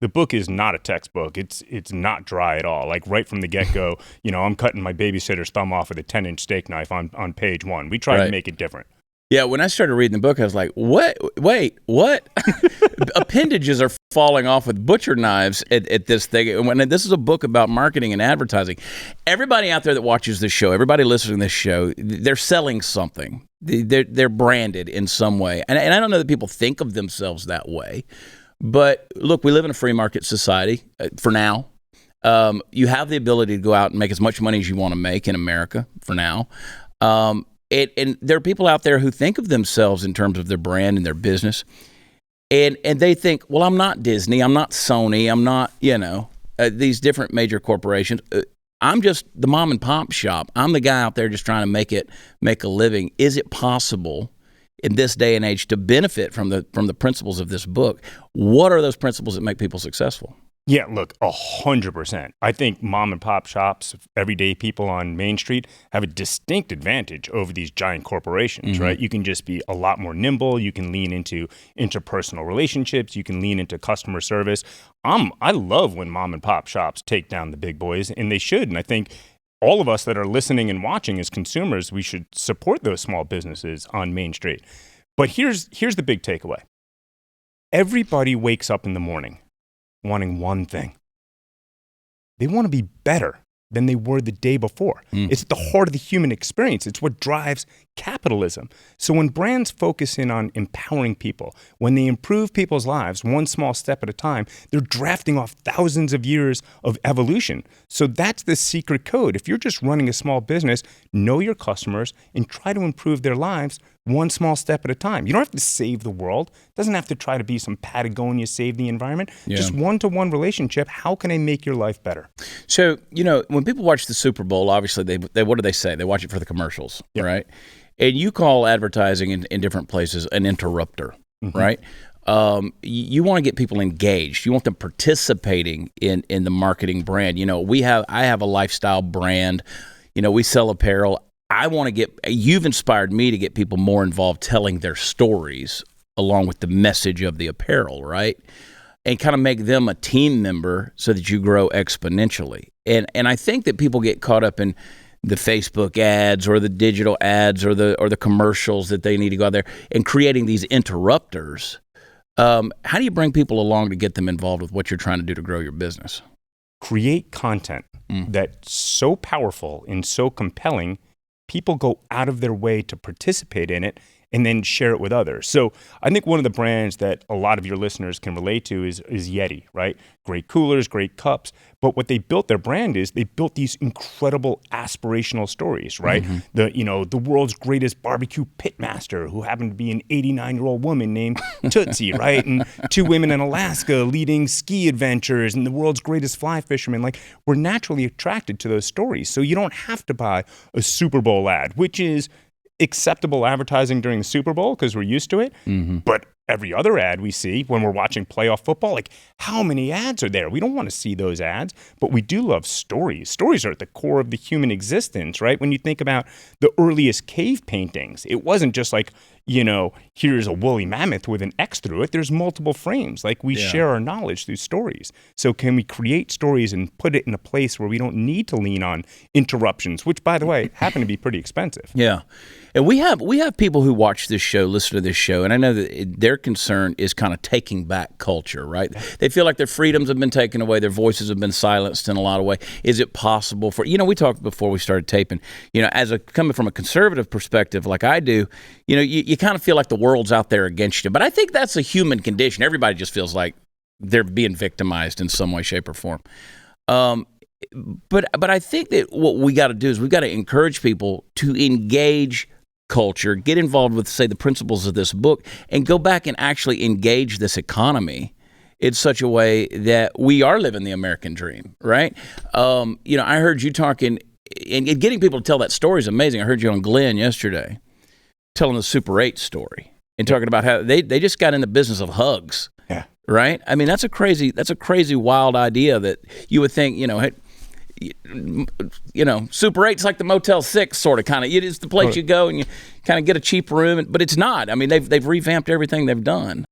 The book is not a textbook. It's not dry at all. Like right from the get-go, I'm cutting my babysitter's thumb off with a 10-inch steak knife on page 1. We tried to make it different. Yeah, when I started reading the book, I was like, what? Wait, what? Appendages are falling off with butcher knives at this thing. And when this is a book about marketing and advertising, everybody out there that watches this show, everybody listening to this show, they're selling something. They're branded in some way. And I don't know that people think of themselves that way. But look, we live in a free market society for now. You have the ability to go out and make as much money as you want to make in America for now. And there are people out there who think of themselves in terms of their brand and their business. And they think, well, I'm not Disney, I'm not Sony, I'm not, these different major corporations. I'm just the mom and pop shop. I'm the guy out there just trying to make a living. Is it possible in this day and age to benefit from the principles of this book? What are those principles that make people successful? Yeah, look, 100%. I think mom and pop shops, everyday people on Main Street have a distinct advantage over these giant corporations, right? You can just be a lot more nimble. You can lean into interpersonal relationships. You can lean into customer service. I love when mom and pop shops take down the big boys, and they should. And I think all of us that are listening and watching as consumers, we should support those small businesses on Main Street. But here's the big takeaway. Everybody wakes up in the morning wanting one thing. They want to be better than they were the day before. It's at the heart of the human experience. It's what drives capitalism. So when brands focus in on empowering people, when they improve people's lives one small step at a time, they're drafting off thousands of years of evolution. So that's the secret code. If you're just running a small business, know your customers and try to improve their lives one small step at a time. You don't have to save the world. It doesn't have to try to be some Patagonia save the environment. Just one-to-one relationship. How can I make your life better? So, when people watch the Super Bowl, obviously they what do they say? They watch it for the commercials, right? And you call advertising in different places an interrupter, right? You want to get people engaged. You want them participating in the marketing brand. I have a lifestyle brand. We sell apparel. You've inspired me to get people more involved telling their stories along with the message of the apparel, right? And kind of make them a team member so that you grow exponentially. And I think that people get caught up in the Facebook ads or the digital ads or the commercials that they need to go out there and creating these interrupters. How do you bring people along to get them involved with what you're trying to do to grow your business? Create content that's so powerful and so compelling, people go out of their way to participate in it and then share it with others. So I think one of the brands that a lot of your listeners can relate to is Yeti, right? Great coolers, great cups. But what they built their brand is they built these incredible aspirational stories, right? The world's greatest barbecue pitmaster who happened to be an 89-year-old woman named Tootsie, right? And 2 women in Alaska leading ski adventures and the world's greatest fly fisherman. Like, we're naturally attracted to those stories. So you don't have to buy a Super Bowl ad, which is acceptable advertising during the Super Bowl because we're used to it. But every other ad we see when we're watching playoff football, like, how many ads are there? We don't want to see those ads, but we do love stories. Stories are at the core of the human existence, right? When you think about the earliest cave paintings, it wasn't just like, here's a woolly mammoth with an X through it. There's multiple frames. Like, we share our knowledge through stories. So can we create stories and put it in a place where we don't need to lean on interruptions, which, by the way, happen to be pretty expensive? Yeah. And we have people who watch this show, listen to this show, and I know that their concern is kind of taking back culture, right? They feel like their freedoms have been taken away, their voices have been silenced in a lot of ways. Is it possible for, we talked before we started taping, coming from a conservative perspective like I do, you kind of feel like the world's out there against you. But I think that's a human condition. Everybody just feels like they're being victimized in some way, shape, or form. But I think that what we got to do is we've got to encourage people to engage culture, get involved with, say, the principles of this book, and go back and actually engage this economy in such a way that we are living the American dream, right? I heard you talking, and getting people to tell that story is amazing. I heard you on Glenn yesterday telling the Super 8 story and talking about how they just got in the business of hugs. Yeah. Right? I mean, that's a crazy, wild idea that you would think, Super 8's like the Motel 6 sort of kind of. It's the place you go and you kind of get a cheap room, but it's not. I mean, they've revamped everything they've done.